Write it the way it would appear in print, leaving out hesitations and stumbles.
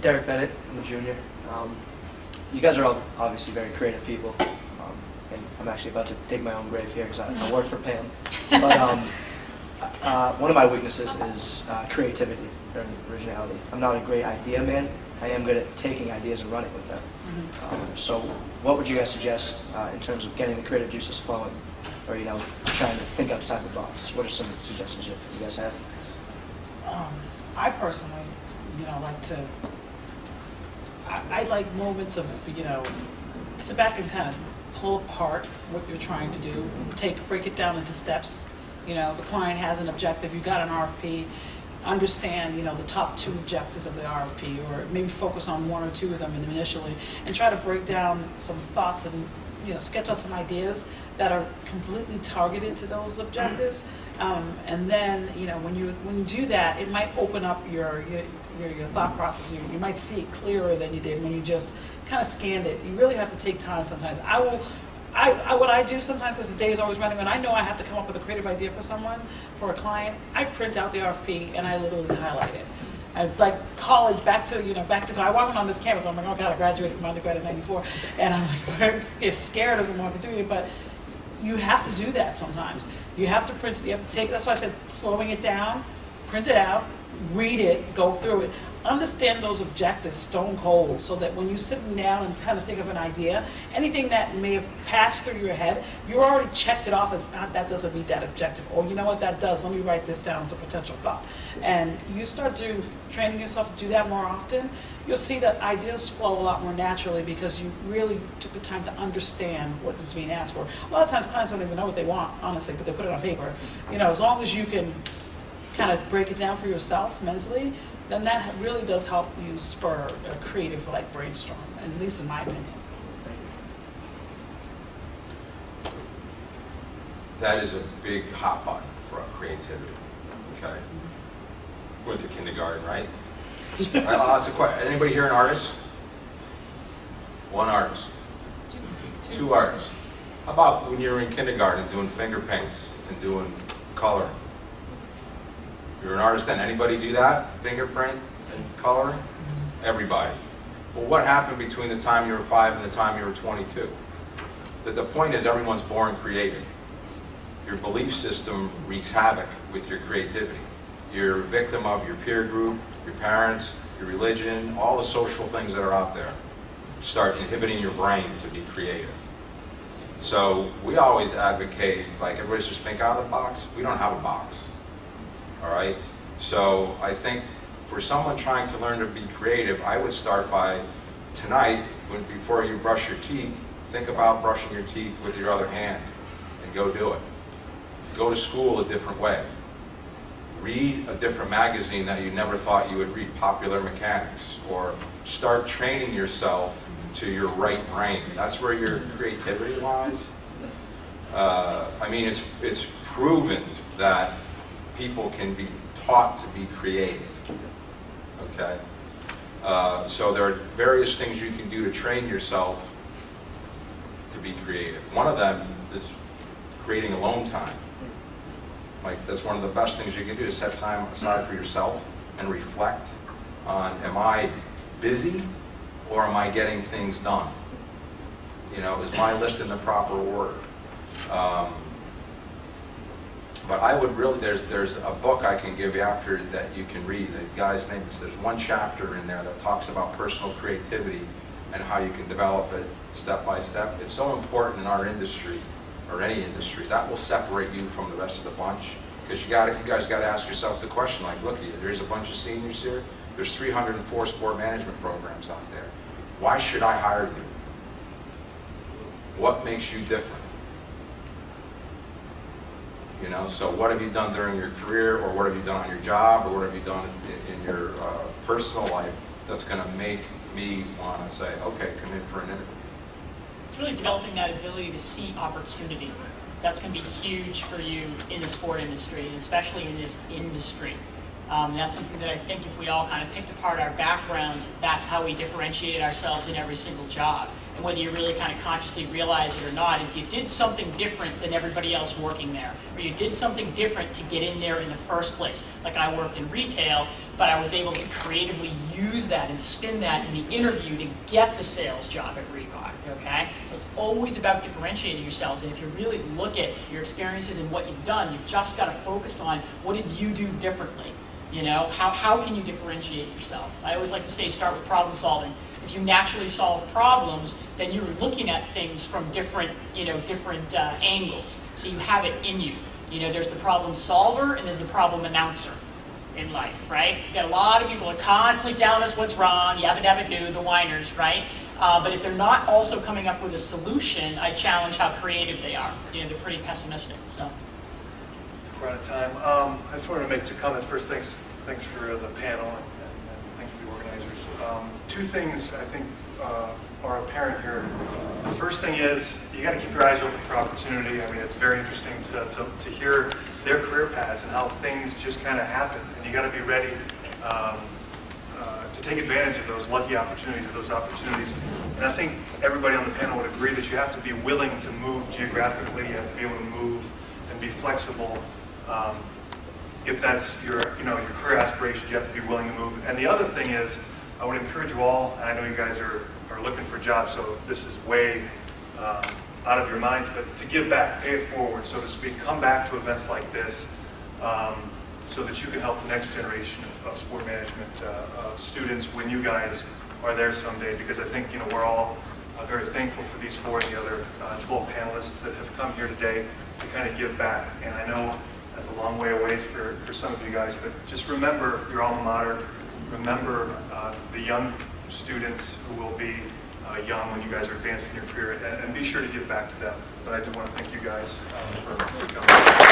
Derek Bennett. I'm a junior. You guys are all obviously very creative people, and I'm actually about to dig my own grave here because I work for Pam. But one of my weaknesses is creativity or originality. I'm not a great idea man. I am good at taking ideas and running with them. So what would you guys suggest in terms of getting the creative juices flowing, or trying to think outside the box? What are some suggestions you guys have? I personally, like to. I like moments of sit back and kind of pull apart what you're trying to do. Break it down into steps. If the client has an objective, you got an RFP. Understand, the top 2 objectives of the RFP, or maybe focus on 1 or 2 of them initially, and try to break down some thoughts and sketch out some ideas that are completely targeted to those objectives. And then, when you do that, it might open up your thought process. You might see it clearer than you did when you just kind of scanned it. You really have to take time sometimes. What I do sometimes, because the day is always running, when I know I have to come up with a creative idea for someone, for a client, I print out the RFP and I literally highlight it. It's like college, back to college. I went on this campus. I'm like, oh God, I graduated from undergrad in '94, and I'm like, I'm scared as I'm walking through it. But you have to do that sometimes. You have to print it. You have to take. That's why I said slowing it down, print it out, read it, go through it. Understand those objectives stone cold, so that when you're sitting down and kind of think of an idea, anything that may have passed through your head, you already checked it off as that doesn't meet that objective. Or you know what, that does. Let me write this down as a potential thought. And you start training yourself to do that more often, you'll see that ideas flow a lot more naturally because you really took the time to understand what was being asked for. A lot of times clients don't even know what they want, honestly, but they put it on paper. As long as you can kind of break it down for yourself mentally, then that really does help you spur a creative brainstorm, at least in my opinion. That is a big hot button for creativity. Okay. Went to kindergarten, right? I'll ask a question. Anybody here an artist? 1 artist. 2 artists. How about when you were in kindergarten doing finger paints and doing coloring? You're an artist then. Anybody do that? Fingerprint and coloring? Everybody. Well, what happened between the time you were 5 and the time you were 22? The point is everyone's born creative. Your belief system wreaks havoc with your creativity. You're a victim of your peer group, your parents, your religion, all the social things that are out there. Start inhibiting your brain to be creative. So we always advocate, everybody's just think out of the box. We don't have a box. All right, so I think for someone trying to learn to be creative, I would start by tonight, before you brush your teeth, think about brushing your teeth with your other hand and go do it. Go to school a different way. Read a different magazine that you never thought you would read, Popular Mechanics, or start training yourself to your right brain. That's where your creativity lies. It's proven that people can be taught to be creative, okay? So there are various things you can do to train yourself to be creative. One of them is creating alone time. That's one of the best things you can do, is set time aside for yourself and reflect on, am I busy or am I getting things done? Is my list in the proper order? But I would really, there's a book I can give you after that you can read. The guy's name is, there's 1 chapter in there that talks about personal creativity and how you can develop it step by step. It's so important in our industry, or any industry. That will separate you from the rest of the bunch. Because you guys got to ask yourself the question, look at you, there's a bunch of seniors here. There's 304 sport management programs out there. Why should I hire you? What makes you different? So what have you done during your career, or what have you done on your job, or what have you done in your personal life that's going to make me want to say, okay, come in for an interview? It's really developing that ability to see opportunity. That's going to be huge for you in the sport industry, and especially in this industry. That's something that I think if we all kind of picked apart our backgrounds, that's how we differentiated ourselves in every single job. and whether you really kind of consciously realize it or not, is you did something different than everybody else working there, or you did something different to get in there in the first place. Like I worked in retail, but I was able to creatively use that and spin that in the interview to get the sales job at Reebok, okay? So it's always about differentiating yourselves, and if you really look at your experiences and what you've done, you've just got to focus on what did you do differently? You know, how can you differentiate yourself? I always like to say start with problem solving. If you naturally solve problems, then you're looking at things from different angles. So you have it in you. You know, there's the problem solver and there's the problem announcer in life, right? You got a lot of people that are constantly telling us what's wrong, yabba dabba do, the whiners, right? But if they're not also coming up with a solution, I challenge how creative they are. You know, they're pretty pessimistic. So. We're out of time. I just wanted to make 2 comments. First, thanks for the panel and thanks for the organizers. 2 things I think are apparent here. The first thing is you got to keep your eyes open for opportunity. I mean, it's very interesting to hear their career paths and how things just kind of happen, and you got to be ready to take advantage of those lucky opportunities, And I think everybody on the panel would agree that you have to be willing to move geographically. You have to be able to move and be flexible. If that's your career aspirations, you have to be willing to move. And the other thing is, I would encourage you all, and I know you guys are looking for jobs, so this is way out of your minds, but to give back, pay it forward, so to speak. Come back to events like this so that you can help the next generation of sport management students when you guys are there someday, because I think we're all very thankful for these 4 and the other 12 panelists that have come here today to kind of give back. And I know that's a long way away for some of you guys, but just remember your alma mater. Remember the young students who will be young when you guys are advancing your career, and be sure to give back to them. But I do want to thank you guys for coming.